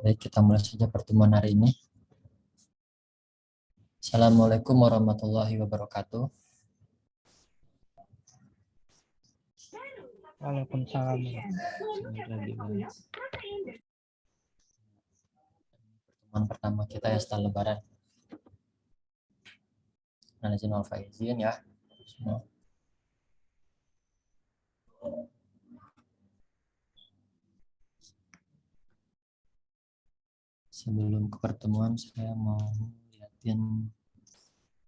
Baik, kita mulai saja pertemuan hari ini. Assalamualaikum warahmatullahi wabarakatuh. Waalaikumsalam. Pertemuan pertama kita ya setelah Lebaran. Nah, izin wal faizin ya. Semua. Sebelum ke pertemuan, saya mau liatin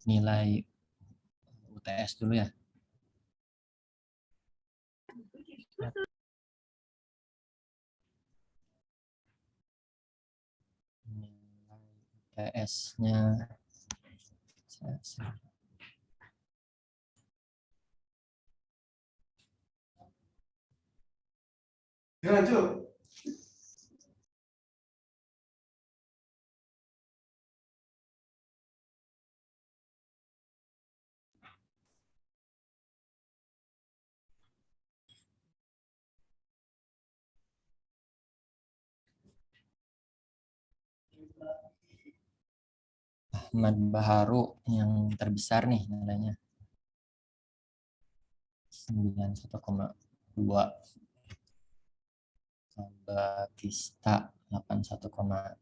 nilai UTS dulu ya. Nilai UTS-nya Lanjut. Ahmad Baharu yang terbesar nih nilainya 91,2. Batista 81,6.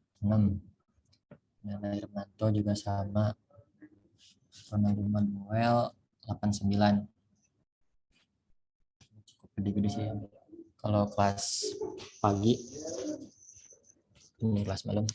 Nilai Irmanto juga sama. Ronaldo Manuel 89. Cukup gede-gede sih. Kalau kelas pagi, ini kelas malam.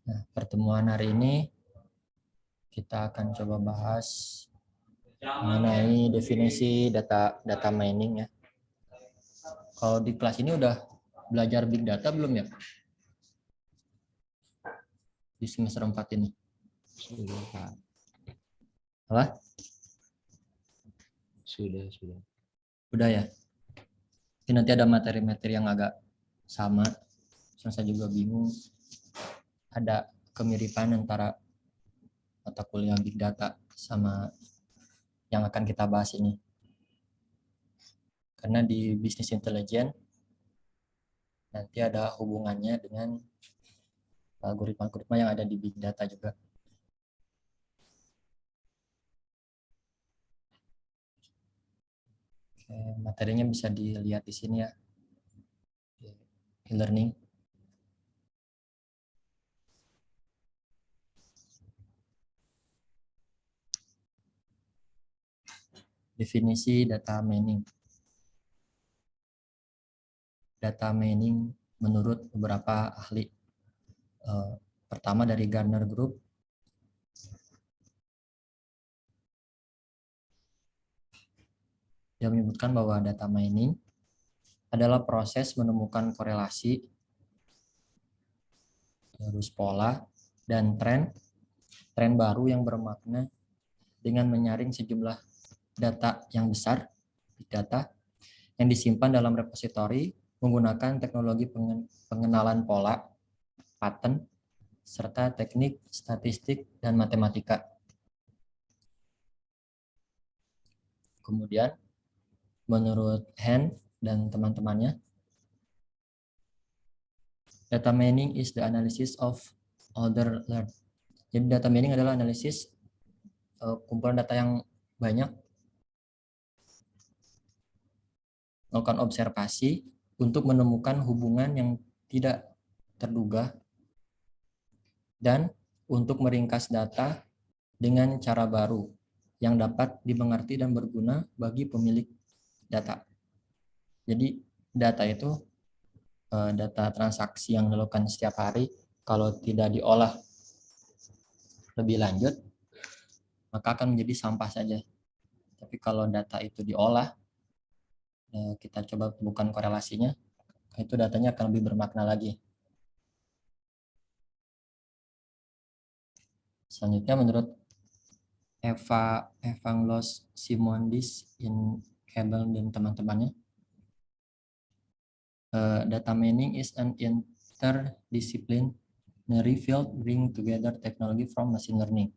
Nah, pertemuan hari ini kita akan coba bahas mengenai definisi data mining ya. Kalau di kelas ini udah belajar big data belum ya? Di semester 4 ini. Sudah, Pak. Apa? Sudah. Udah ya? Tapi nanti ada materi-materi yang agak sama. Saya juga bingung. Ada kemiripan antara mata kuliah big data sama yang akan kita bahas ini. Karena di bisnis intelijen nanti ada hubungannya dengan algoritma-algoritma yang ada di big data juga. Oke, materinya bisa dilihat di sini ya. E-learning. Definisi data mining. Data mining menurut beberapa ahli. Pertama dari Gartner Group. Dia menyebutkan bahwa data mining adalah proses menemukan korelasi, terus pola, dan tren baru yang bermakna dengan menyaring sejumlah data yang besar, big data, yang disimpan dalam repositori menggunakan teknologi pengenalan pola, pattern, serta teknik statistik dan matematika. Kemudian, menurut Hand dan teman-temannya, data mining is the analysis of order learned. Jadi data mining adalah analisis kumpulan data yang banyak, melakukan observasi untuk menemukan hubungan yang tidak terduga dan untuk meringkas data dengan cara baru yang dapat dimengerti dan berguna bagi pemilik data. Jadi data itu data transaksi yang dilakukan setiap hari, kalau tidak diolah lebih lanjut, maka akan menjadi sampah saja. Tapi kalau data itu diolah kita coba temukan korelasinya, itu datanya akan lebih bermakna lagi. Selanjutnya menurut Evangelos Simondis in Hebel dan teman-temannya, data mining is an interdisciplinary field bring together technology from machine learning.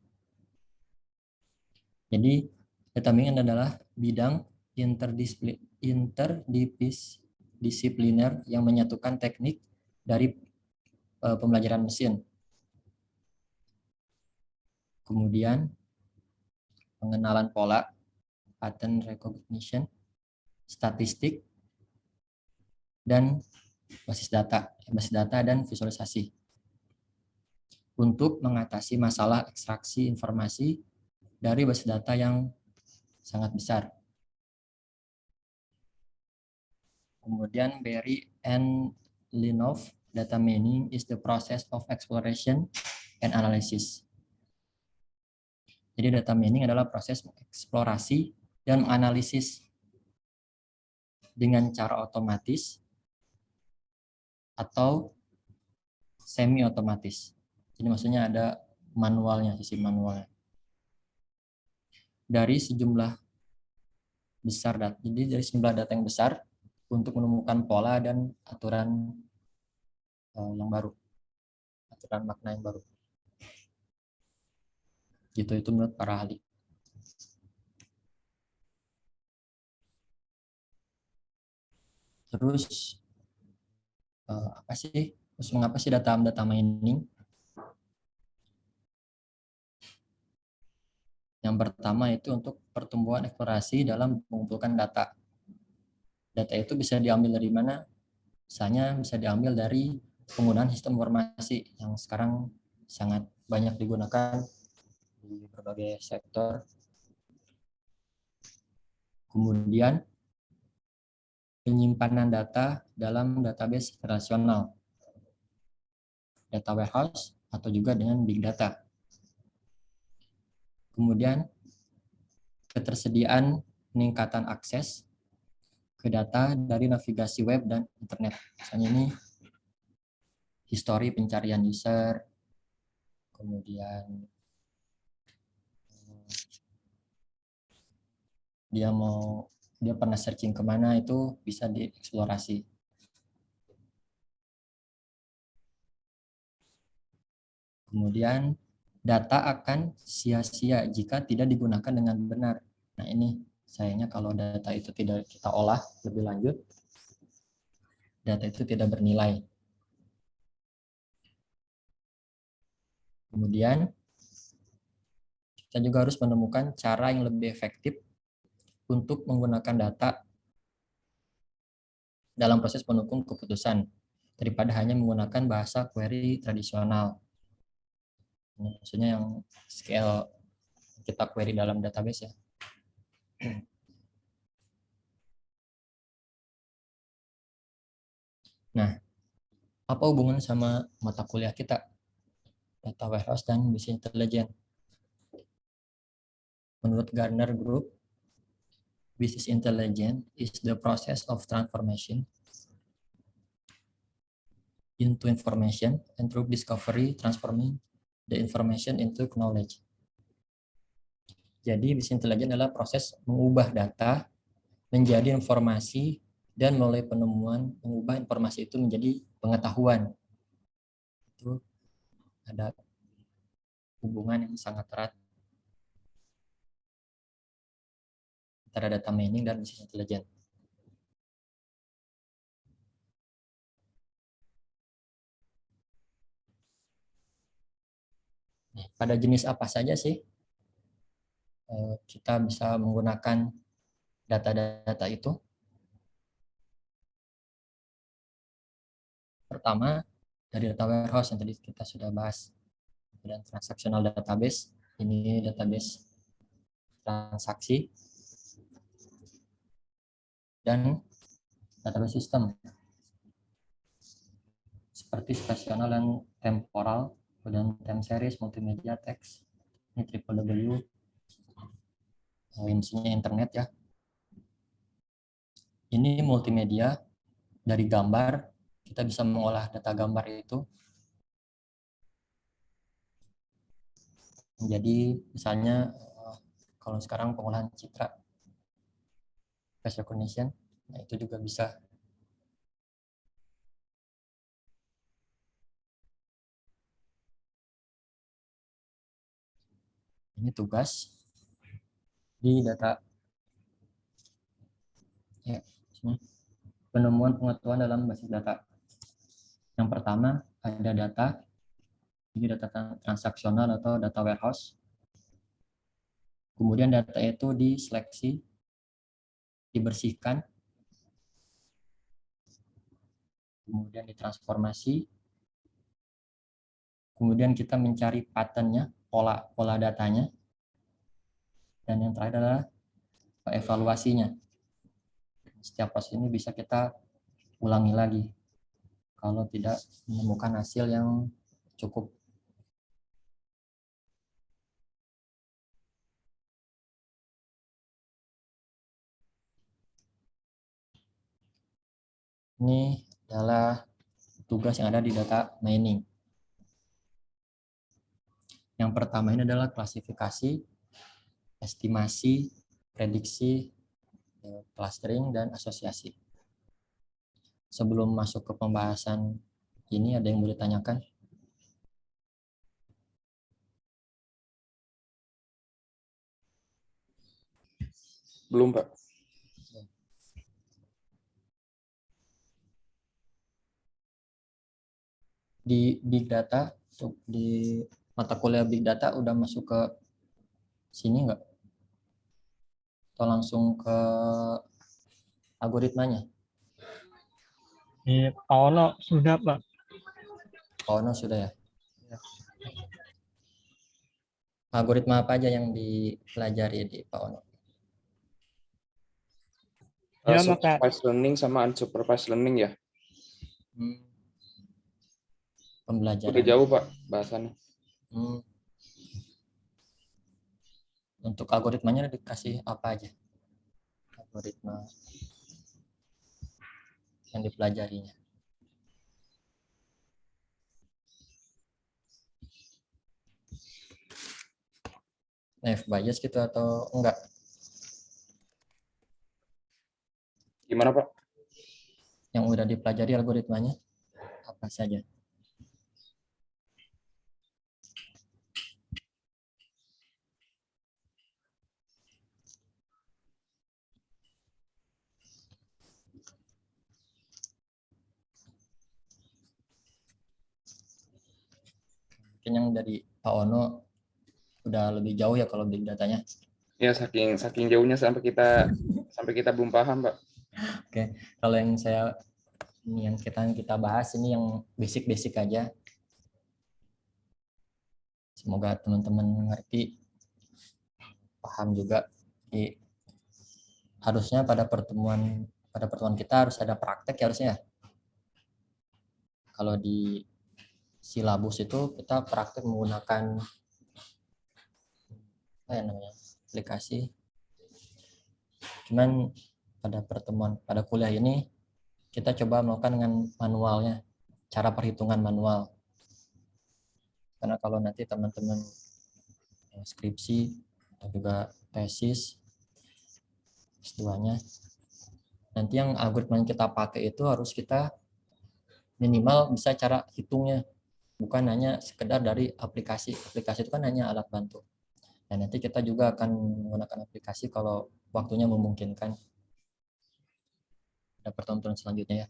Jadi data mining adalah bidang interdisipliner yang menyatukan teknik dari pembelajaran mesin. Kemudian pengenalan pola, pattern recognition, statistik, dan basis data dan visualisasi untuk mengatasi masalah ekstraksi informasi dari basis data yang sangat besar. Kemudian Berry and Linov, data mining is the process of exploration and analysis. Jadi data mining adalah proses eksplorasi dan menganalisis dengan cara otomatis atau semi otomatis. Jadi maksudnya ada manualnya, sisi manualnya. Dari sejumlah besar data. Jadi dari sejumlah data yang besar untuk menemukan pola dan aturan yang baru. Aturan makna yang baru. Gitu itu menurut para ahli. Terus apa sih? Terus mengapa sih data mining? Yang pertama itu untuk pertumbuhan eksplorasi dalam mengumpulkan data. Data itu bisa diambil dari mana? Misalnya bisa diambil dari penggunaan sistem informasi yang sekarang sangat banyak digunakan di berbagai sektor. Kemudian penyimpanan data dalam database relasional, data warehouse, atau juga dengan big data. Kemudian ketersediaan peningkatan akses ke data dari navigasi web dan internet. Misalnya ini histori pencarian user, kemudian dia pernah searching kemana, itu bisa dieksplorasi. Kemudian data akan sia-sia jika tidak digunakan dengan benar. Nah ini sayangnya kalau data itu tidak kita olah lebih lanjut, data itu tidak bernilai. Kemudian kita juga harus menemukan cara yang lebih efektif untuk menggunakan data dalam proses pendukung keputusan daripada hanya menggunakan bahasa query tradisional. Maksudnya yang scale kita query dalam database ya. Nah, apa hubungan sama mata kuliah kita? Data warehouse dan business intelligence. Menurut Gartner Group, business intelligence is the process of transformation into information and through discovery transforming the information into knowledge. Jadi business intelligence adalah proses mengubah data menjadi informasi dan melalui penemuan mengubah informasi itu menjadi pengetahuan. Itu ada hubungan yang sangat erat antara data mining dan business intelligence. Nah, pada jenis apa saja sih kita bisa menggunakan data-data itu? Pertama, dari data warehouse yang tadi kita sudah bahas. Dan transactional database, ini database transaksi. Dan database sistem, seperti spasial dan temporal, dan time series, multimedia, text, ini www, intinya internet ya. ini multimedia. Dari gambar, kita bisa mengolah data gambar itu menjadi misalnya kalau sekarang pengolahan citra, face recognition, nah itu juga bisa. Ini tugas di data. Ya, penemuan pengetahuan dalam basis data. Yang pertama ada data, ini data transaksional atau data warehouse. Kemudian data itu diseleksi, dibersihkan, kemudian ditransformasi, kemudian kita mencari pattern-nya, pola datanya, dan yang terakhir adalah evaluasinya. Setiap proses ini bisa kita ulangi lagi kalau tidak menemukan hasil yang cukup. Ini adalah tugas yang ada di data mining. Yang pertama ini adalah klasifikasi, estimasi, prediksi, clustering, dan asosiasi. Sebelum masuk ke pembahasan ini, ada yang boleh tanyakan? Belum, Pak. Di Big Data, di mata kuliah Big Data udah masuk ke sini nggak? Atau langsung ke algoritmanya? Di Pak Ono sudah, Pak. Oh, no, sudah ya? Algoritma apa aja yang dipelajari di Pak Ono? Ya, maka Supervised learning sama unsupervised learning ya. Pembelajaran. Udah jauh, Pak, bahasannya. Untuk algoritmanya dikasih apa aja? Algoritma yang dipelajarinya. Naive Bayes gitu atau enggak? Gimana, Pak? Yang udah dipelajari algoritmanya apa saja? Mungkin yang dari Pak Ono udah lebih jauh ya kalau big datanya. Ya, saking jauhnya sampai kita belum paham, Pak. Oke, kalau yang kita bahas ini yang basic-basic aja. Semoga teman-teman mengerti, paham juga. Jadi, harusnya pada pertemuan kita harus ada praktek ya harusnya. Kalau di silabus itu kita praktek menggunakan apa ya namanya, aplikasi. Cuman pada kuliah ini kita coba melakukan dengan manualnya, cara perhitungan manual. Karena kalau nanti teman-teman skripsi atau juga tesis S2-nya, nanti yang algoritma yang kita pakai itu harus kita minimal bisa cara hitungnya, bukan hanya sekedar dari aplikasi. Aplikasi itu kan hanya alat bantu. Dan nanti kita juga akan menggunakan aplikasi kalau waktunya memungkinkan. Ada pertemuan selanjutnya ya.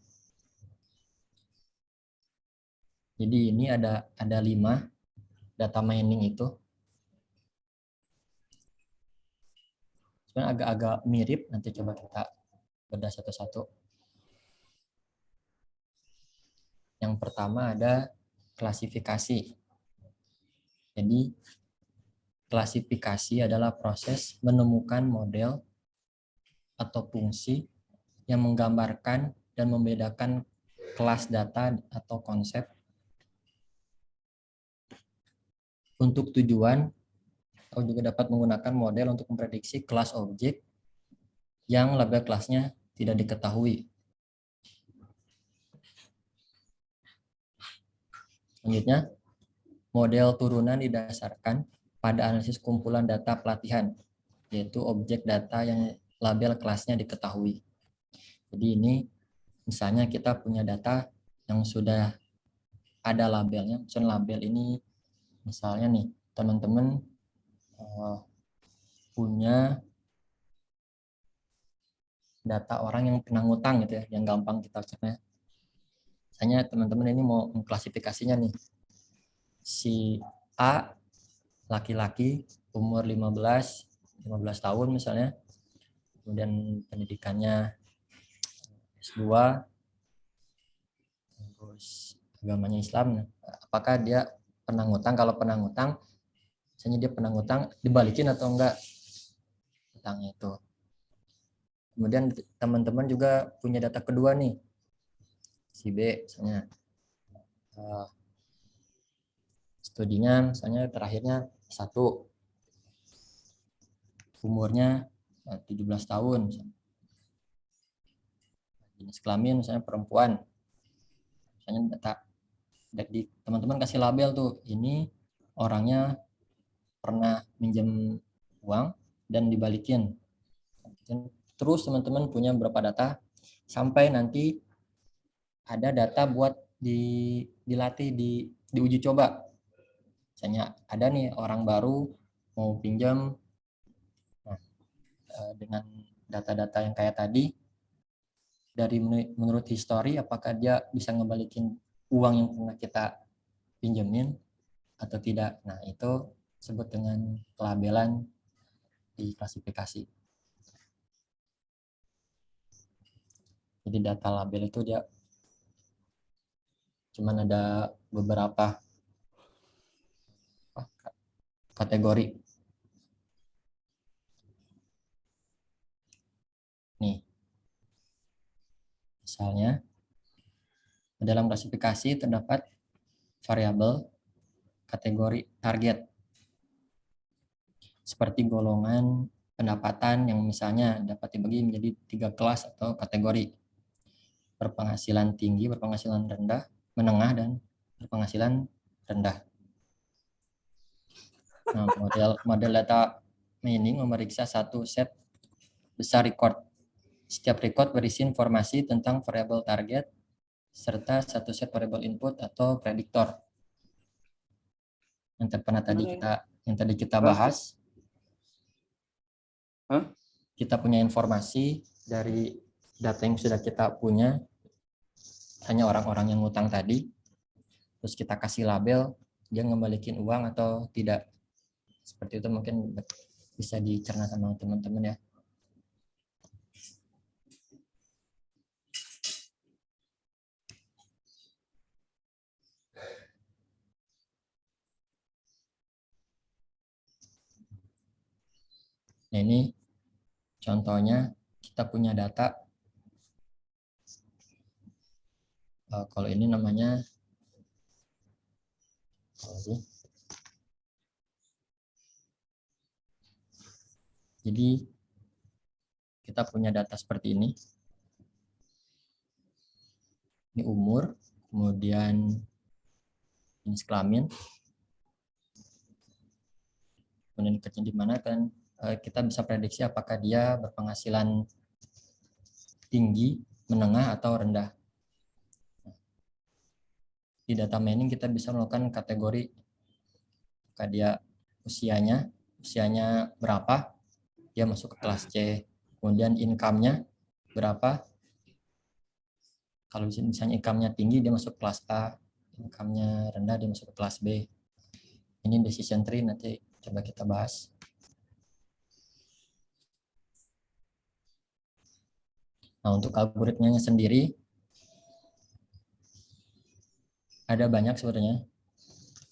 Jadi ini ada 5 data mining itu. Sebenarnya agak-agak mirip, nanti coba kita bedah satu-satu. Yang pertama ada klasifikasi. Jadi klasifikasi adalah proses menemukan model atau fungsi yang menggambarkan dan membedakan kelas data atau konsep untuk tujuan, atau juga dapat menggunakan model untuk memprediksi kelas objek yang label kelasnya tidak diketahui. Selanjutnya, model turunan didasarkan pada analisis kumpulan data pelatihan, yaitu objek data yang label kelasnya diketahui. Jadi ini misalnya kita punya data yang sudah ada labelnya. Misalnya label ini, misalnya nih teman-teman punya data orang yang pernah ngutang gitu ya, yang gampang kita ceknya. Misalnya teman-teman ini mau mengklasifikasinya nih. Si A laki-laki umur 15 tahun misalnya. Kemudian pendidikannya S2, terus agamanya Islam. Apakah dia pernah ngutang? Kalau pernah ngutang, misalnya dia pernah ngutang, dibalikin atau enggak utangnya itu. Kemudian teman-teman juga punya data kedua nih, si B misalnya studinya misalnya terakhirnya 1, umurnya 17 tahun, jenis kelamin misalnya perempuan, misalnya data dari teman-teman kasih label tuh, ini orangnya pernah minjem uang dan dibalikin. Terus teman-teman punya berapa data sampai nanti ada data buat dilatih di uji coba. Misalnya ada nih orang baru mau pinjam, nah, dengan data-data yang kayak tadi, dari menurut histori apakah dia bisa ngebalikin uang yang pernah kita pinjemin atau tidak. Nah itu disebut dengan pelabelan di klasifikasi. Jadi data label itu dia cuman ada beberapa kategori. Nih, misalnya dalam klasifikasi terdapat variabel kategori target seperti golongan pendapatan yang misalnya dapat dibagi menjadi 3 kelas atau kategori: berpenghasilan tinggi, berpenghasilan rendah, menengah, dan berpenghasilan rendah. Nah, model data mining memeriksa satu set besar record. Setiap record berisi informasi tentang variabel target serta satu set variabel input atau prediktor. Yang tadi kita bahas. Kita punya informasi dari data yang sudah kita punya, hanya orang-orang yang ngutang tadi, terus kita kasih label, dia ngembalikin uang atau tidak. Seperti itu mungkin bisa dicerna sama teman-teman ya. Nah ini contohnya kita punya data. Kalau ini namanya apa sih? Jadi kita punya data seperti ini. Ini umur, kemudian jenis kelamin, kemudian kerja di mana, kan kita bisa prediksi apakah dia berpenghasilan tinggi, menengah, atau rendah. Di data mining kita bisa melakukan kategori apakah dia usianya berapa, dia masuk ke kelas C, kemudian income-nya berapa. Kalau misalnya income-nya tinggi, dia masuk kelas A, income-nya rendah, dia masuk ke kelas B. Ini decision tree, nanti coba kita bahas. Nah, untuk algoritmanya sendiri, ada banyak sebenarnya.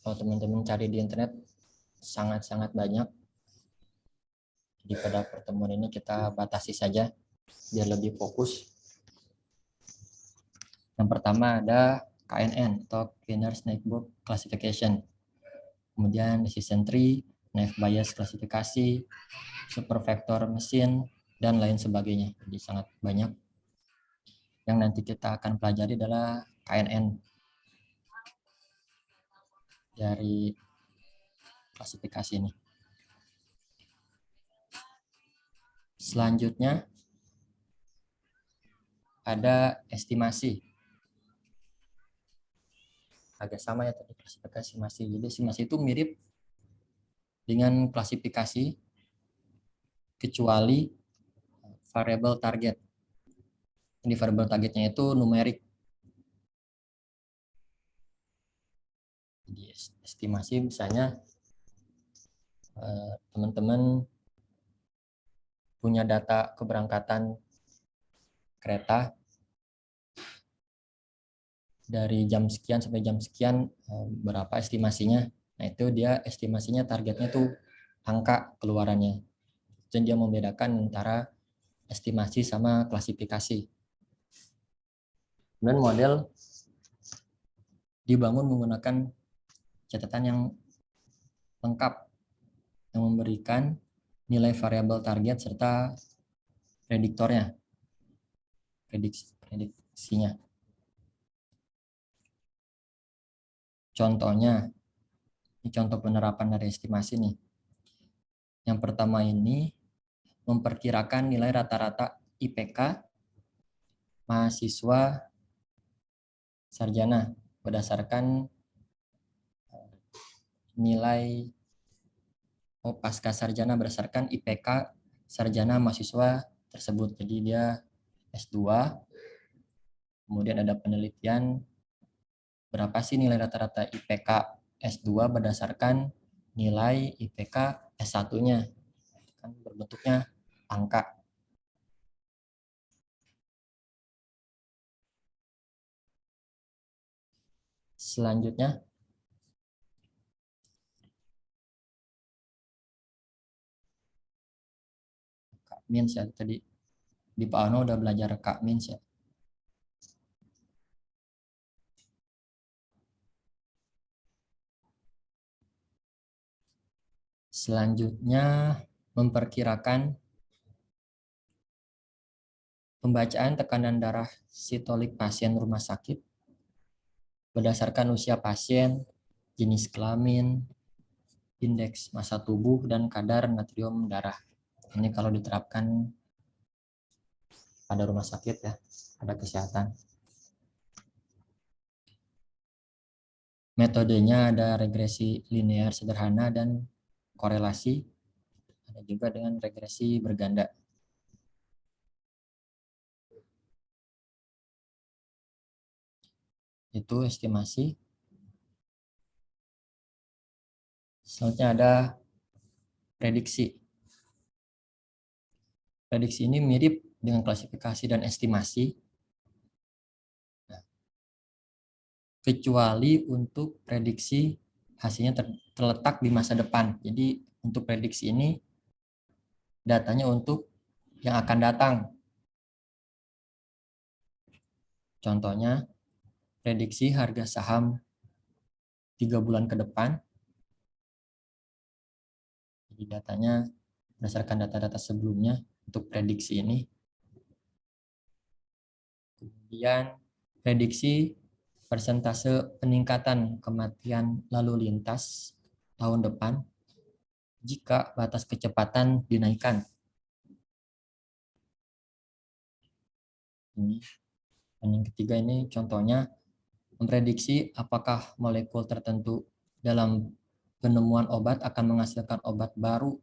Kalau teman-teman cari di internet, sangat-sangat banyak. Jadi pada pertemuan ini kita batasi saja biar lebih fokus. Yang pertama ada KNN atau Cleaner Snakebook Classification. Kemudian decision tree, naive Bayes klasifikasi, super vector mesin, dan lain sebagainya. Jadi sangat banyak. yang nanti kita akan pelajari adalah KNN dari klasifikasi ini. Selanjutnya ada estimasi. Agak sama ya tadi klasifikasi masih. Jadi estimasi itu mirip dengan klasifikasi kecuali variable target. Ini variable targetnya itu numerik. Jadi estimasi misalnya teman-teman punya data keberangkatan kereta dari jam sekian sampai jam sekian, berapa estimasinya. Nah itu dia estimasinya, targetnya tuh angka keluarannya. Dan dia membedakan antara estimasi sama klasifikasi. Kemudian model dibangun menggunakan catatan yang lengkap yang memberikan nilai variabel target serta prediksinya. Contohnya, ini contoh penerapan dari estimasi nih. Yang pertama ini memperkirakan nilai rata-rata IPK mahasiswa sarjana berdasarkan nilai pasca sarjana berdasarkan IPK sarjana mahasiswa tersebut. Jadi dia S2, kemudian ada penelitian berapa sih nilai rata-rata IPK S2 berdasarkan nilai IPK S1-nya. Kan berbentuknya angka. Selanjutnya K-means ya, tadi di Pak Ano udah belajar K-means ya. Selanjutnya memperkirakan pembacaan tekanan darah sistolik pasien rumah sakit berdasarkan usia pasien, jenis kelamin, indeks massa tubuh, dan kadar natrium darah. Ini kalau diterapkan pada rumah sakit ya, pada kesehatan. Metodenya ada regresi linear sederhana dan korelasi. Ada juga dengan regresi berganda. Itu estimasi. Selanjutnya ada prediksi. Prediksi ini mirip dengan klasifikasi dan estimasi, kecuali untuk prediksi hasilnya terletak di masa depan. Jadi untuk prediksi ini datanya untuk yang akan datang. Contohnya prediksi harga saham 3 bulan ke depan. Jadi datanya berdasarkan data-data sebelumnya untuk prediksi ini. Kemudian prediksi persentase peningkatan kematian lalu lintas tahun depan jika batas kecepatan dinaikkan. Ini. Dan yang ketiga ini contohnya memprediksi apakah molekul tertentu dalam penemuan obat akan menghasilkan obat baru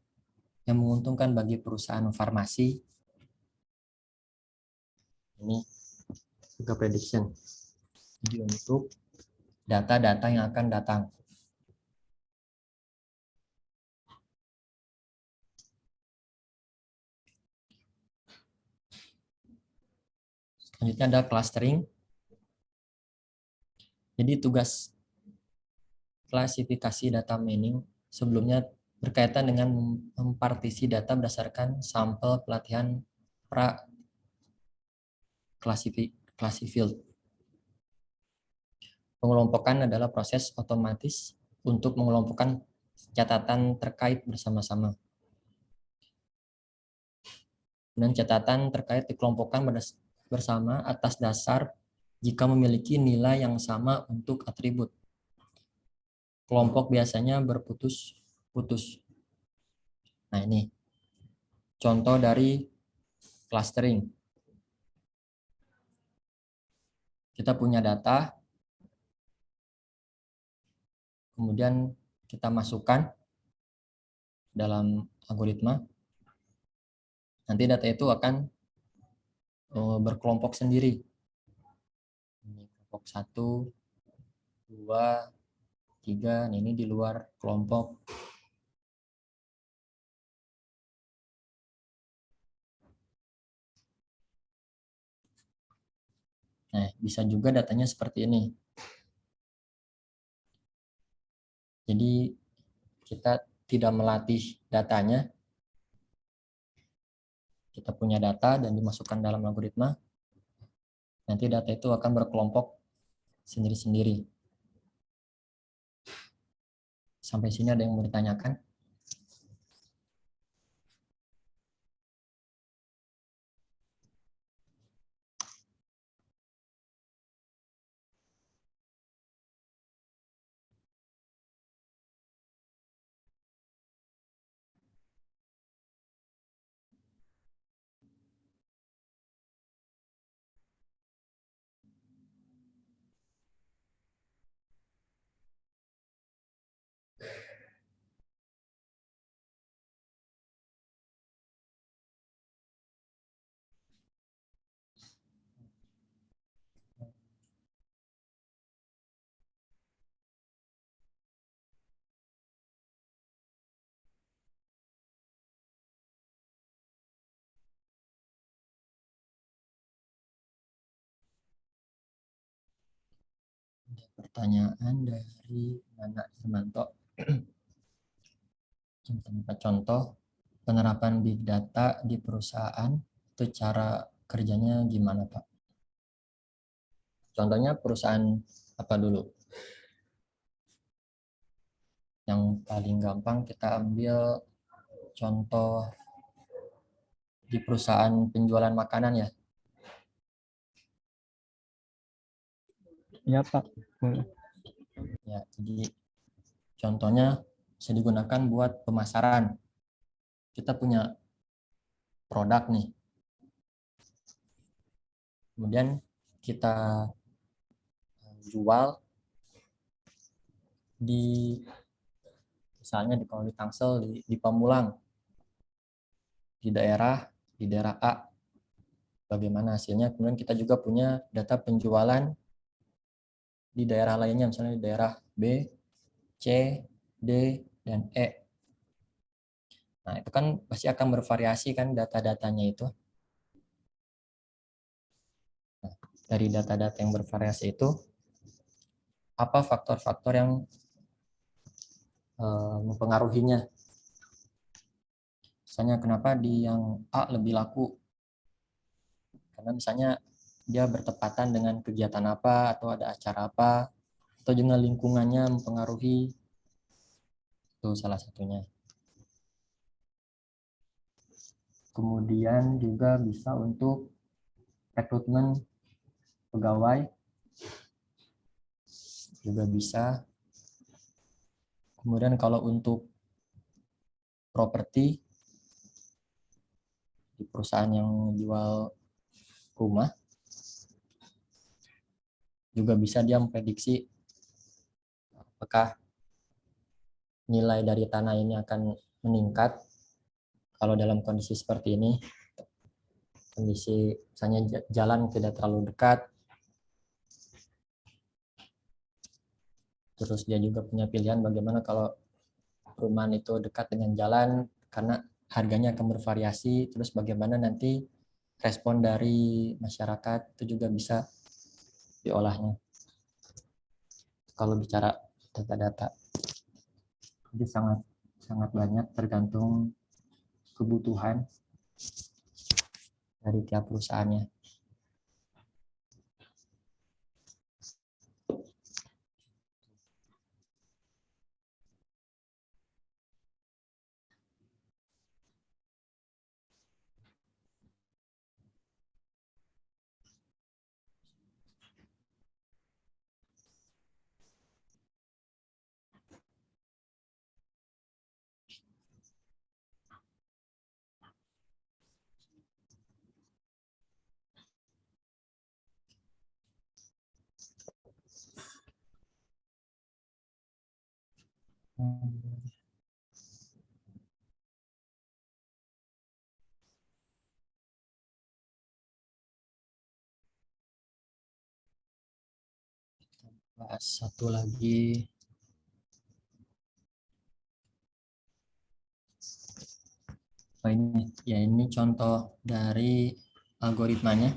yang menguntungkan bagi perusahaan farmasi. Ini juga prediction. Jadi untuk data-data yang akan datang. Selanjutnya ada clustering. Jadi tugas klasifikasi data mining sebelumnya berkaitan dengan mempartisi data berdasarkan sampel pelatihan pra classified. Pengelompokan adalah proses otomatis untuk mengelompokkan catatan terkait bersama-sama. Dan catatan terkait dikelompokkan bersama atas dasar jika memiliki nilai yang sama untuk atribut. Kelompok biasanya berputus-putus. Nah, ini contoh dari clustering. Kita punya data, kemudian kita masukkan dalam algoritma. Nanti data itu akan berkelompok sendiri. Ini kelompok 1, 2, 3, ini di luar kelompok. Nah, bisa juga datanya seperti ini. Jadi kita tidak melatih datanya. Kita punya data dan dimasukkan dalam algoritma. Nanti data itu akan berkelompok sendiri-sendiri. Sampai sini ada yang mau ditanyakan? Pertanyaan dari Nana Hermanto. Contoh penerapan big data di perusahaan itu cara kerjanya gimana, Pak? Contohnya perusahaan apa dulu? Yang paling gampang kita ambil contoh di perusahaan penjualan makanan ya. Iya, Pak. Boleh. Ya, jadi contohnya bisa digunakan buat pemasaran. Kita punya produk nih. Kemudian kita jual di misalnya kalau di Tangsel di Pamulang di daerah A. Bagaimana hasilnya? Kemudian kita juga punya data penjualan di daerah lainnya, misalnya di daerah B, C, D, dan E. Nah, itu kan pasti akan bervariasi kan data-datanya itu. Nah, dari data-data yang bervariasi itu, apa faktor-faktor yang mempengaruhinya? Misalnya kenapa di yang A lebih laku? Karena misalnya dia bertepatan dengan kegiatan apa, atau ada acara apa, atau juga lingkungannya mempengaruhi, itu salah satunya. Kemudian juga bisa untuk rekrutmen pegawai, juga bisa. Kemudian kalau untuk properti, di perusahaan yang jual rumah, juga bisa dia memprediksi apakah nilai dari tanah ini akan meningkat kalau dalam kondisi seperti ini. Kondisi misalnya jalan tidak terlalu dekat, terus dia juga punya pilihan bagaimana kalau perumahan itu dekat dengan jalan, karena harganya akan bervariasi, terus bagaimana nanti respon dari masyarakat itu juga bisa diolahnya. Kalau bicara data-data, jadi sangat banyak, tergantung kebutuhan dari tiap perusahaannya. Bahas satu lagi. Oh, ini contoh dari algoritmanya.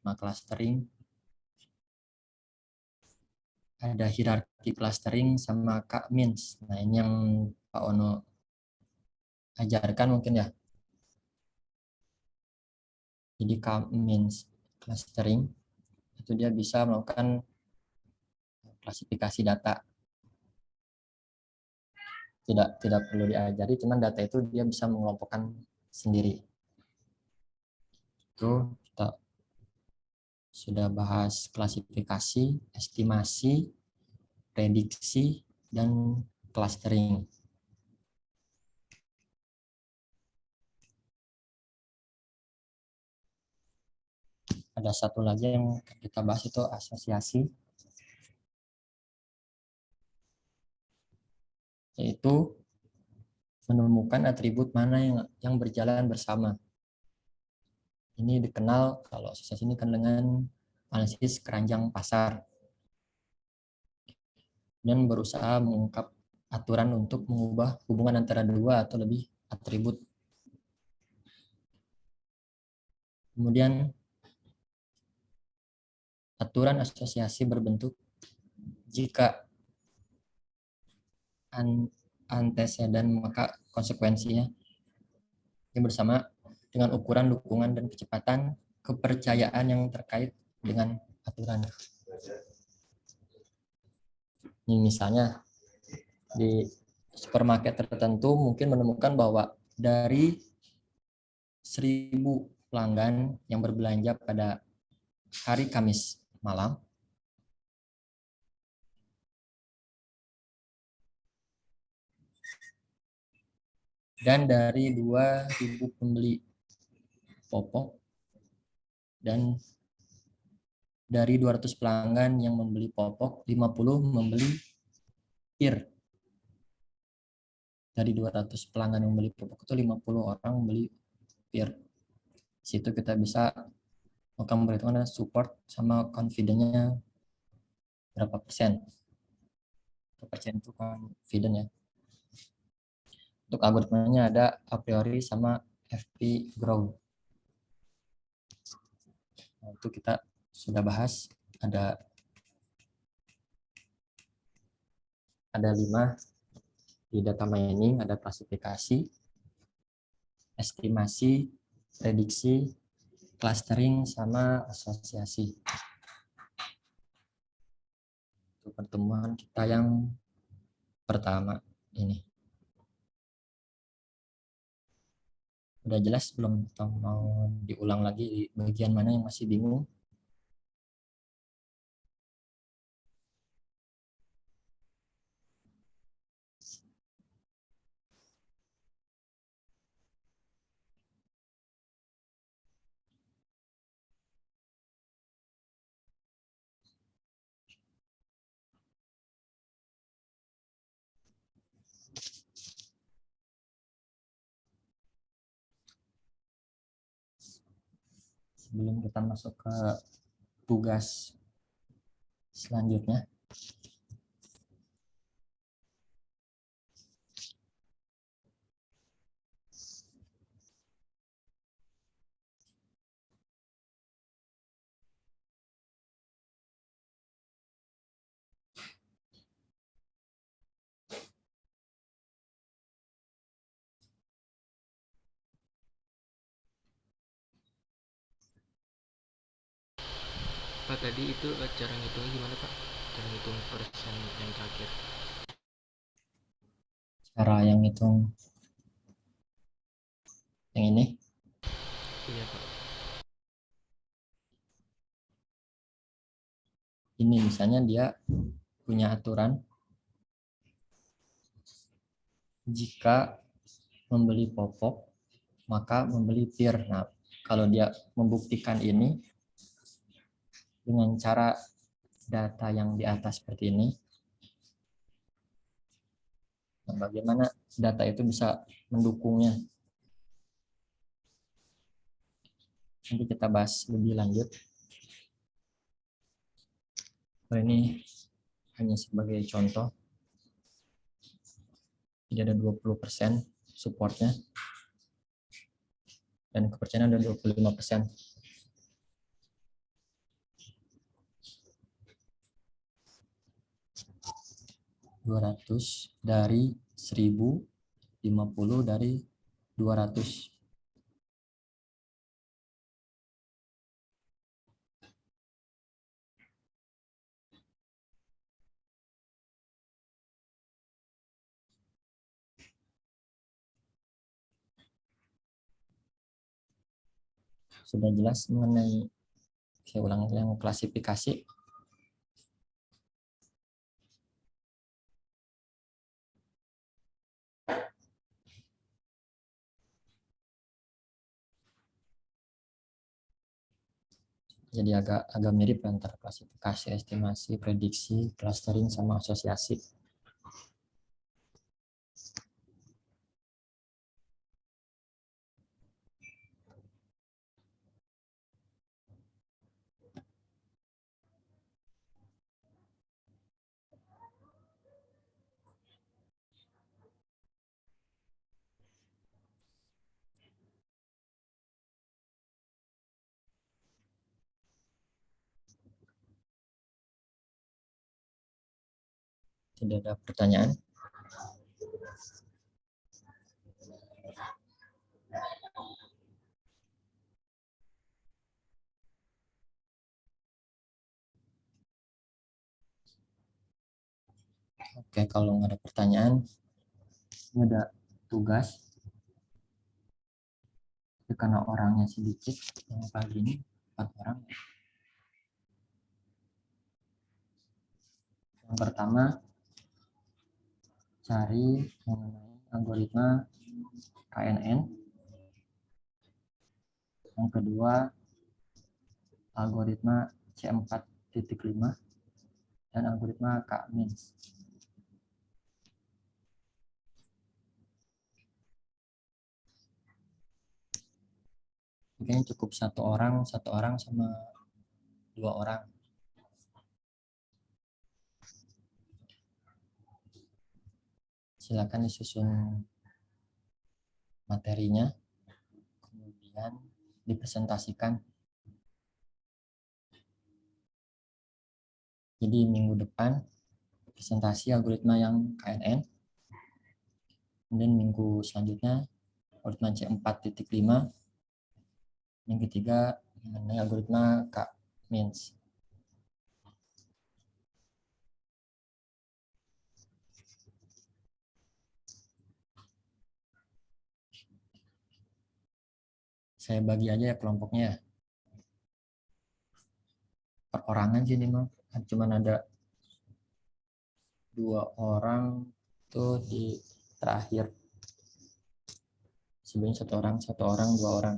Algoritma clustering. Ada hierarki clustering sama K-means. Nah, ini yang Pak Ono ajarkan mungkin ya. Jadi K-means clustering itu dia bisa melakukan klasifikasi data. Tidak perlu diajari, cuman data itu dia bisa mengelompokkan sendiri. Itu kita sudah bahas klasifikasi, estimasi, prediksi, dan clustering. Ada satu lagi yang kita bahas itu asosiasi, yaitu menemukan atribut mana yang berjalan bersama. Ini dikenal, kalau asosiasi ini kan dengan analisis keranjang pasar, dan berusaha mengungkap aturan untuk mengubah hubungan antara dua atau lebih atribut. Kemudian aturan asosiasi berbentuk jika anteseden maka konsekuensinya yang bersama dengan ukuran dukungan dan kecepatan kepercayaan yang terkait dengan aturan. Ini misalnya di supermarket tertentu mungkin menemukan bahwa dari 1.000 pelanggan yang berbelanja pada hari Kamis malam, dan dari 2.000 pembeli popok, dan dari 200 pelanggan yang membeli popok, 50 membeli pir. Dari 200 pelanggan yang membeli popok itu 50 orang membeli pir. Di situ kita bisa melakukan perhitungan support sama confidence-nya berapa persen. Berapa persen itu confident ya. Untuk algoritmanya ada a priori sama FP grow. Nah, itu kita sudah bahas. Ada 5 di data mining, ada klasifikasi, estimasi, prediksi, clustering, sama asosiasi. Itu pertemuan kita yang pertama ini. Udah jelas belum? Atau mau diulang lagi di bagian mana yang masih bingung? Sebelum kita masuk ke tugas selanjutnya. Pak, tadi itu cara ngitungnya gimana Pak? Cara ngitung persen yang terakhir. Cara yang hitung yang ini. Iya Pak. Ini misalnya dia punya aturan jika membeli popok maka membeli pir. Nah, kalau dia membuktikan ini dengan cara data yang di atas seperti ini, Nah, bagaimana data itu bisa mendukungnya? Nanti kita bahas lebih lanjut. Ini hanya sebagai contoh. Jadi ada 20% supportnya dan kepercayaan ada 25%. (200) dari 1000, 50 dari 200. Sudah jelas mengenai, saya ulang yang klasifikasi. Jadi agak mirip antara klasifikasi, estimasi, prediksi, clustering, sama asosiasi. Tidak ada pertanyaan? Oke, kalau nggak ada pertanyaan, ini ada tugas. Tapi karena orangnya sedikit, yang pagi ini 4 orang. Yang pertama, cari mengenai algoritma KNN. Yang kedua, algoritma C4.5 dan algoritma K-means. Mungkin cukup satu orang sama 2 orang. Silakan disusun materinya, kemudian dipresentasikan. Jadi minggu depan presentasi algoritma yang KNN, kemudian minggu selanjutnya algoritma C4.5, yang ketiga mengenai algoritma K-means. Saya bagi aja ya kelompoknya ya. Perorangan sih ini mah, cuman ada 2 orang tuh di terakhir. Sebenarnya 1 orang, 2 orang.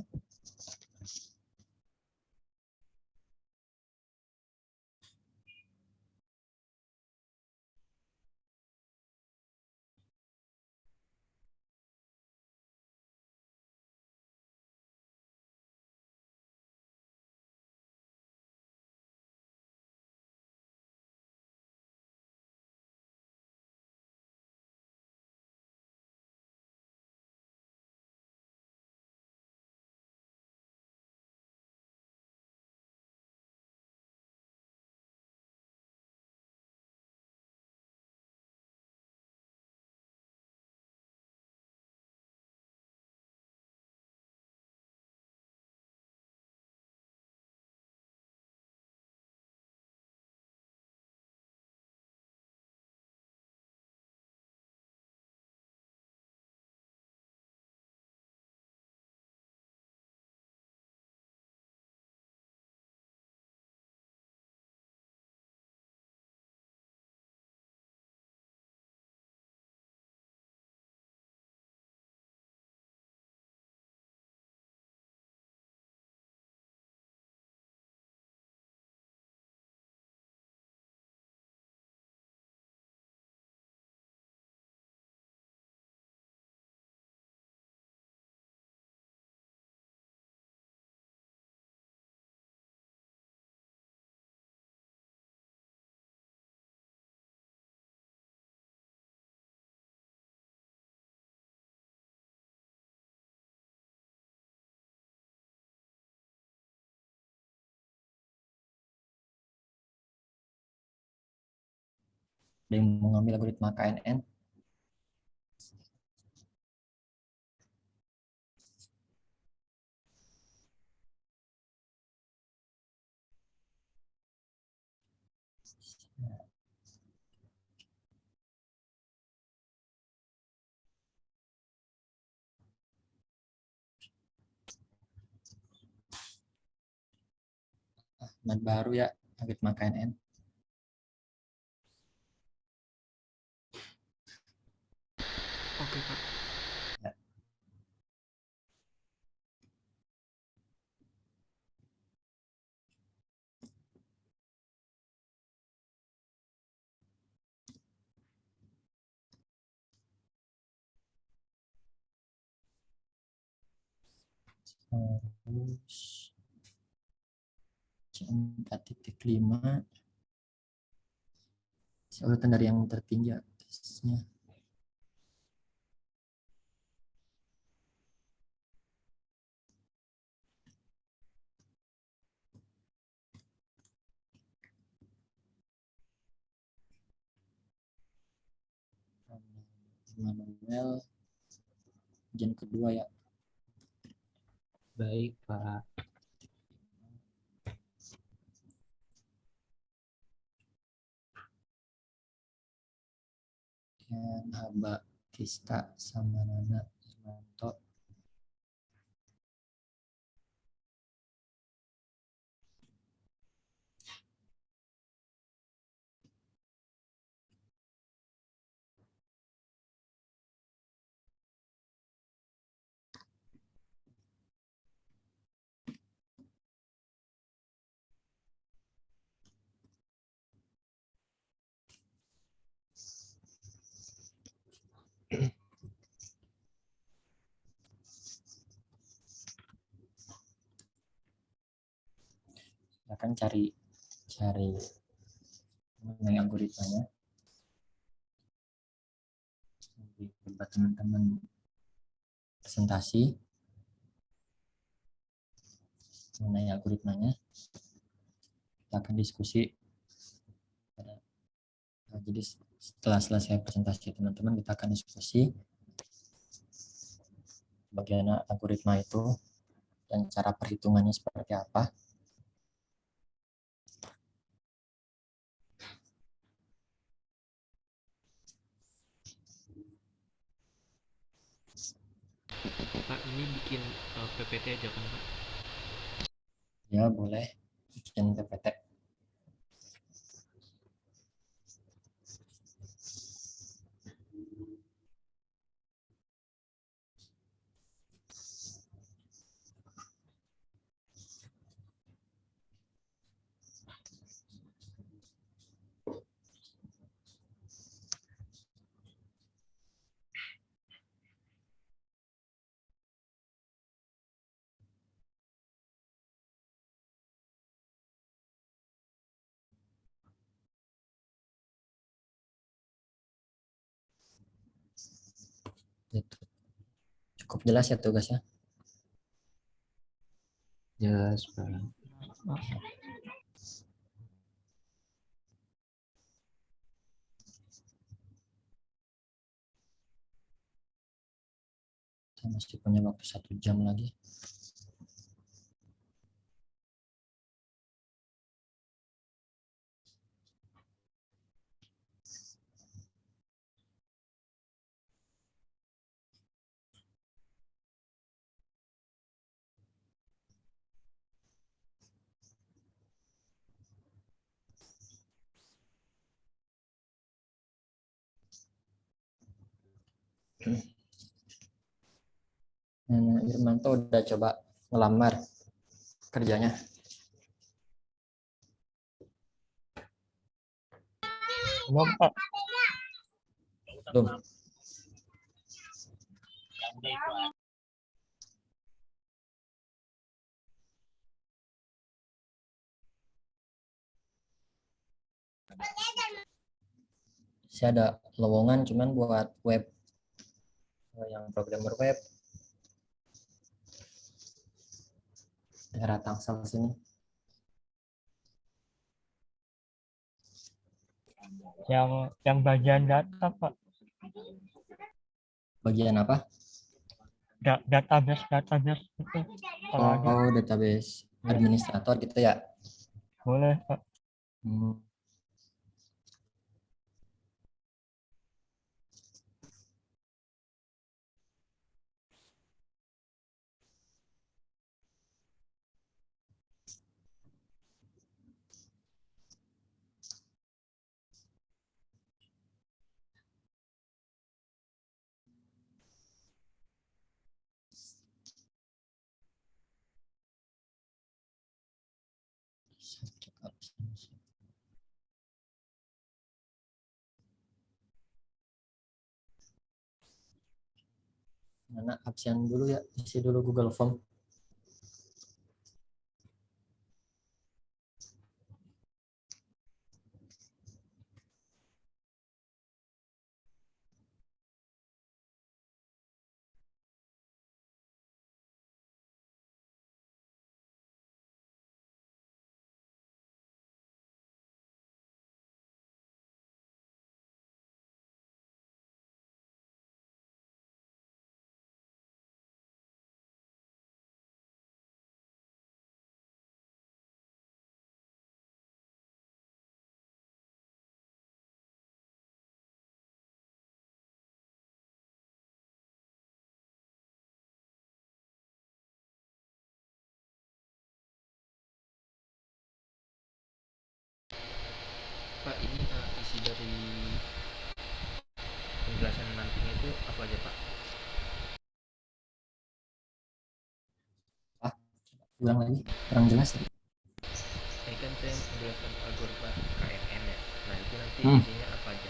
Ada yang mau ngambil algoritma KNN? Ahmad baru ya, algoritma KNN. Oke, Pak. Ya. Terus C4.5 urutan dari yang tertinggi atasnya. Manuel ujian kedua ya. Baik, Pak. Dan Haba Kista sama Nana Irmanto. Akan cari mengenai algoritmanya. Buat teman-teman presentasi mengenai algoritmanya. Kita akan diskusi. Jadi setelah selesai presentasi teman-teman, kita akan diskusi bagaimana algoritma itu dan cara perhitungannya seperti apa. Pak, ini bikin PPT aja kan, Pak? Ya, boleh bikin PPT. Itu cukup jelas ya tugasnya. Jelas, Pak. Saya masih punya waktu 1 jam lagi. Irmanto udah coba ngelamar kerjanya. Belum, Pak. Belum. Saya ada lowongan cuman buat web, yang programmer web daerah Tangsel sini. Yang bagian data, Pak. Bagian apa? Database itu. Kalau ada, Oh, database Iya. administrator gitu ya. boleh, Pak. Hmm. Anak absen dulu ya, isi dulu Google Form. Pak, ini isi dari penjelasan nantinya itu apa aja, Pak? Ulang lagi, kurang jelas tadi. Ini kan saya menjelaskan algoritma KNN ya. Nah, itu nanti Hmm. isinya apa aja?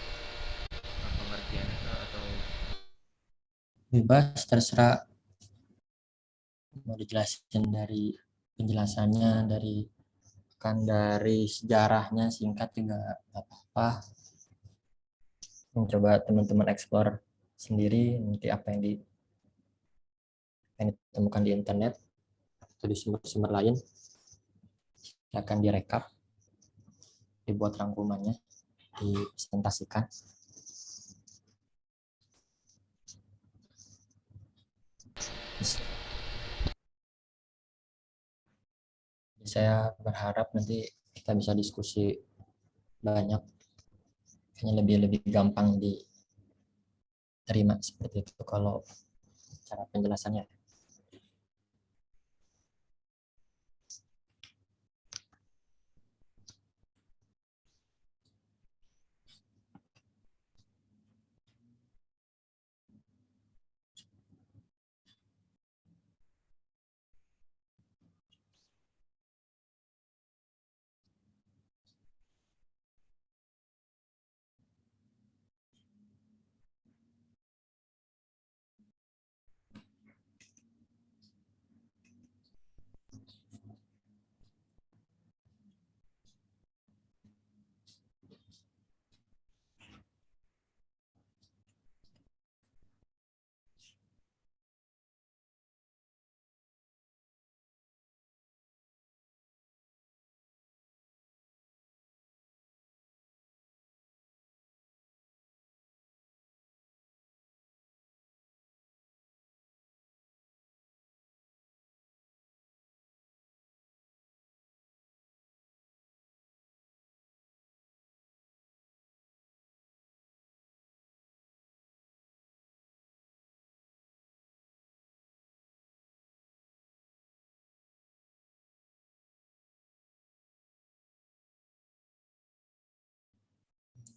Apa pengertiannya atau Bebas, terserah mau dijelasin dari penjelasannya, dari sejarahnya singkat juga nggak apa-apa. Mencoba teman-teman explore sendiri nanti apa yang ditemukan di internet atau di sumber-sumber lain akan direkap, dibuat rangkumannya, dipresentasikan. Saya berharap nanti kita bisa diskusi banyak, kayaknya lebih gampang diterima seperti itu kalau cara penjelasannya.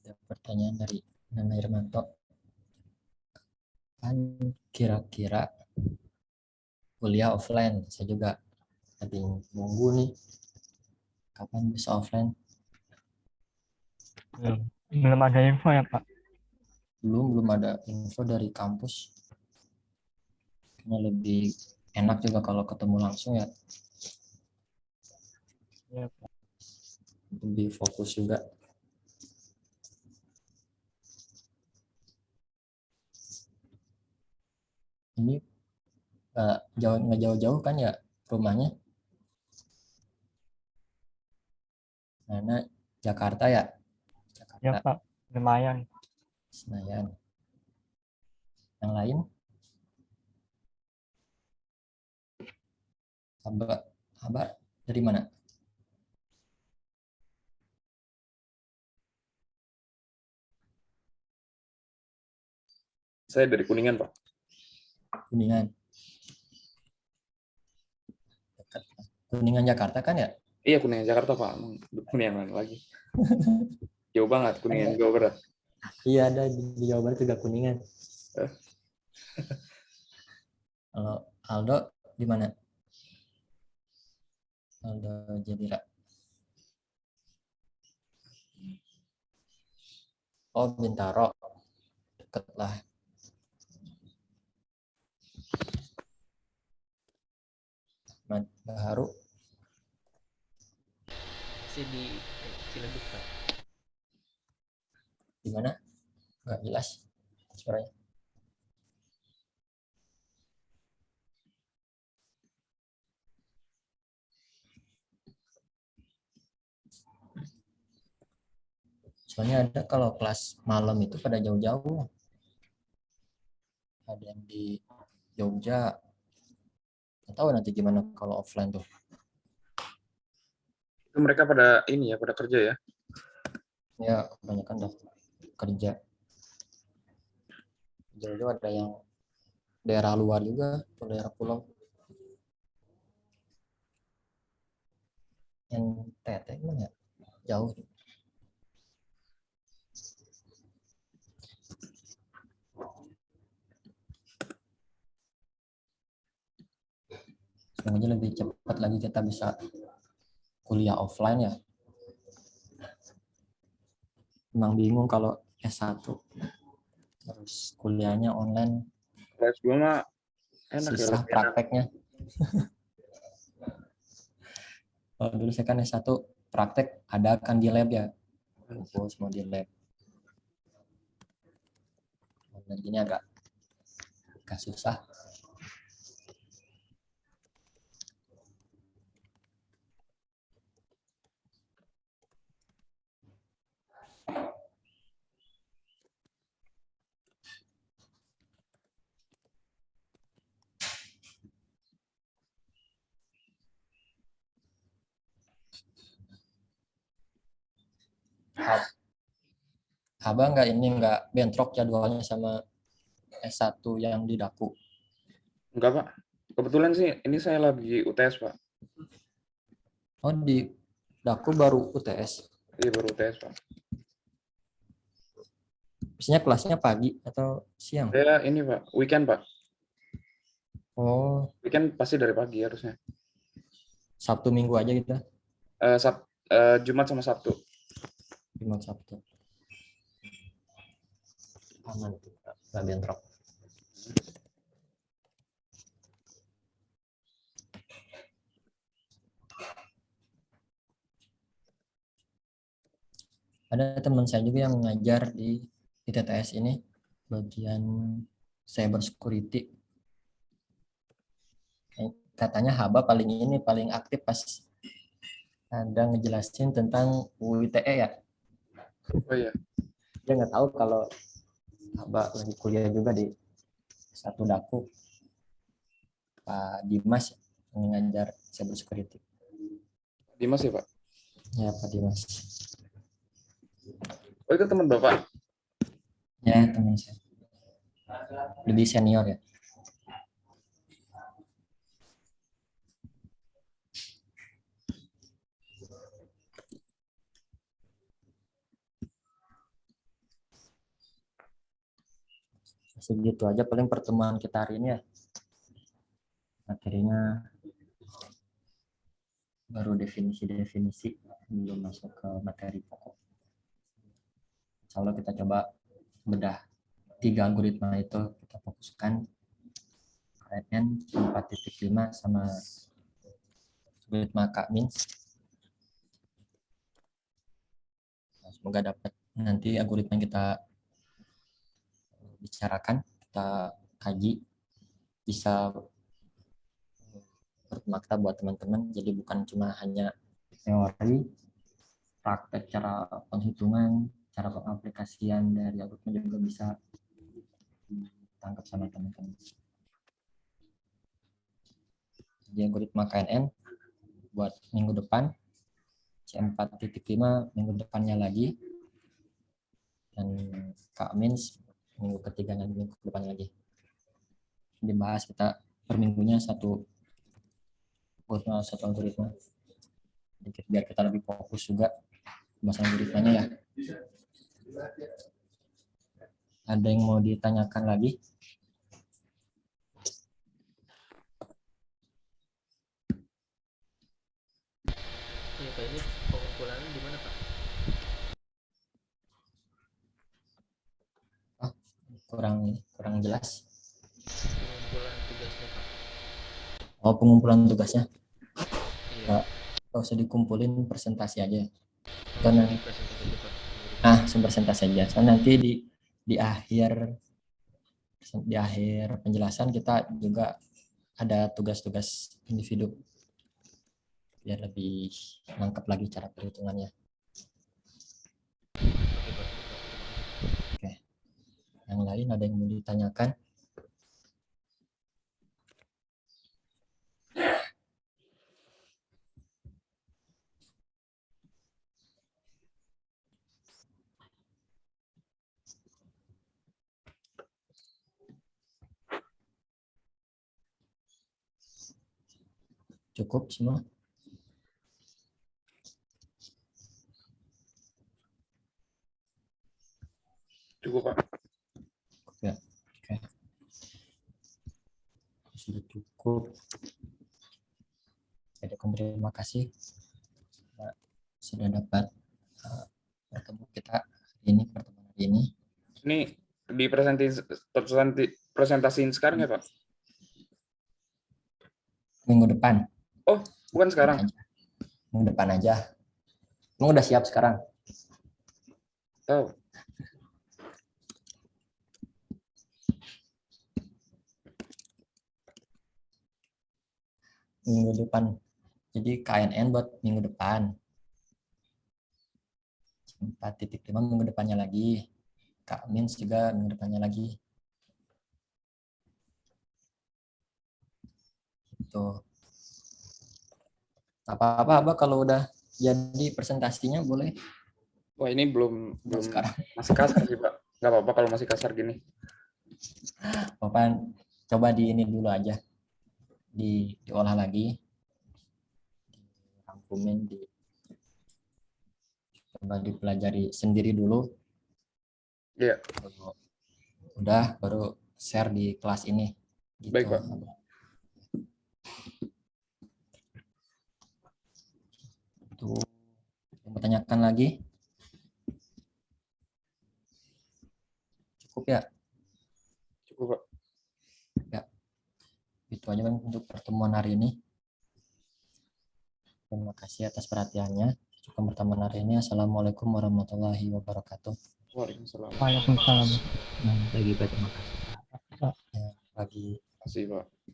Ada pertanyaan dari Nana Irmanto. Kan kira-kira kuliah offline? Saya juga lagi nunggu nih kapan bisa offline. Belum ada info ya, Pak. Belum ada info dari kampus. Kayaknya lebih enak juga kalau ketemu langsung ya, Iya, Pak. lebih fokus juga. Ini nggak jauh-jauh kan ya rumahnya? Nana Jakarta ya? Jakarta Ya Pak, lumayan. Senayan. Yang lain? Haba dari mana? Saya dari Kuningan, Pak. Kuningan. Dekat. Kuningan Jakarta kan ya? Iya, Kuningan Jakarta, Pak. Kuningan mana lagi? Jauh banget, Kuningan Ada. Jawa Barat. Iya, ada di Jawa Barat juga Kuningan. Kalau Aldo di mana? Aldo Jadira. Oh, Bintaro. Deket lah. Ahmad Baharu. Masih di Ciledug, Pak. Di mana? Nggak jelas suaranya. Soalnya ada kalau kelas malam itu pada jauh-jauh. Ada yang di Jogja. Nggak tahu nanti gimana kalau offline tuh. Itu mereka pada ini ya, pada kerja ya. Ya, kebanyakan udah kerja. Jauh-jauh ada yang daerah luar juga, atau daerah pulau. Yang TT gimana ya? Jauh. Semoga lebih cepat lagi kita bisa kuliah offline ya. Emang bingung kalau S1 terus kuliahnya online, Kalau S2 mah enak ya, susah lebih enak. prakteknya. Kalau dulu saya kan S1 praktek ada kan di lab ya. Fokus mau di lab. Dan ini agak susah. Abang nggak bentrok jadwalnya sama S1 yang di Daku. Enggak, Pak. Kebetulan sih ini saya lagi UTS, Pak. Oh, di Daku baru UTS. Iya, baru UTS, Pak. Biasanya kelasnya pagi atau siang? Saya ini, Pak, weekend, Pak. Oh, Weekend pasti dari pagi harusnya. Sabtu Minggu aja gitu. Jumat sama Sabtu. Jumat Sabtu. Aman tuh, nggak bentrok. Ada teman saya juga yang mengajar di TTS ini, bagian cyber security. Katanya Haba paling aktif pas ada ngejelasin tentang UU ITE ya. Oh iya. Dia nggak tahu kalau Haba lagi kuliah juga di satu Daku. Pak Dimas yang ngajar cyber security. Dimas ya, Pak? Ya, Pak Dimas. Oh, itu teman Bapak? Ya, teman saya. Lebih senior ya. Segitu aja paling pertemuan kita hari ini ya. Materinya baru definisi-definisi, belum masuk ke materi pokok. Insya Allah kita coba bedah 3 algoritma itu, kita fokuskan KNN 4.5 sama algoritma K-min. Nah, semoga dapat nanti algoritma yang kita bicarakan, kita kaji, bisa bermakna buat teman-teman. Jadi bukan cuma hanya teori, praktek cara penghitungan, cara pengaplikasian dari algoritma juga bisa ditangkap sama teman-teman. Jadi algoritma KNN buat minggu depan, C4.5 minggu depannya lagi, dan K-Means minggu ketiga dan minggu depannya lagi. Dibahas kita per minggunya satu algoritma. Biar kita lebih fokus juga bahasa algoritmanya ya. Ada yang mau ditanyakan lagi? Iya Pak, ini pengumpulannya di mana Pak? Kurang jelas. Pengumpulan tugasnya Pak. Oh, pengumpulan tugasnya. Iya. Nggak usah dikumpulin, presentasi aja. Karena di presentasi aja Pak. Presentasi aja. Soalnya nanti di akhir penjelasan kita juga ada tugas-tugas individu biar lebih lengkap lagi cara perhitungannya. Oke Pak. Oke. Yang lain ada yang mau ditanyakan? Cukup semua? Cukup, Pak. Ya. Oke. Sudah cukup. Jadi terima kasih sudah dapat bertemu kita pertemuan hari ini. Ini presentasiin sekarang ya, Pak? Minggu depan. Oh, bukan sekarang. Minggu depan aja. Emang udah siap sekarang? Tahu. Minggu depan. Jadi KNN buat minggu depan. 4.5 minggu depannya lagi. K-Means juga minggu depannya lagi. Gitu. Apa-apa kalau udah jadi presentasinya boleh. Wah, ini belum Sekarang. Masih kasar sih, Pak. Nggak apa-apa kalau masih kasar gini. Papan coba di ini dulu aja. Diolah lagi. Dirangkumin, coba dipelajari sendiri dulu. Iya. Udah baru share di kelas ini. Gitu. Baik, Pak. Tuh, yang bertanyakan lagi? Cukup ya? Cukup, Pak. Ya. Itu aja kan untuk pertemuan hari ini. Terima kasih atas perhatiannya. Cukup pertemuan hari ini. Assalamualaikum warahmatullahi wabarakatuh. Waalaikumsalam. Waalaikumsalam. Lagi Pak, terima kasih. Ya, bagi Terima kasih, Pak.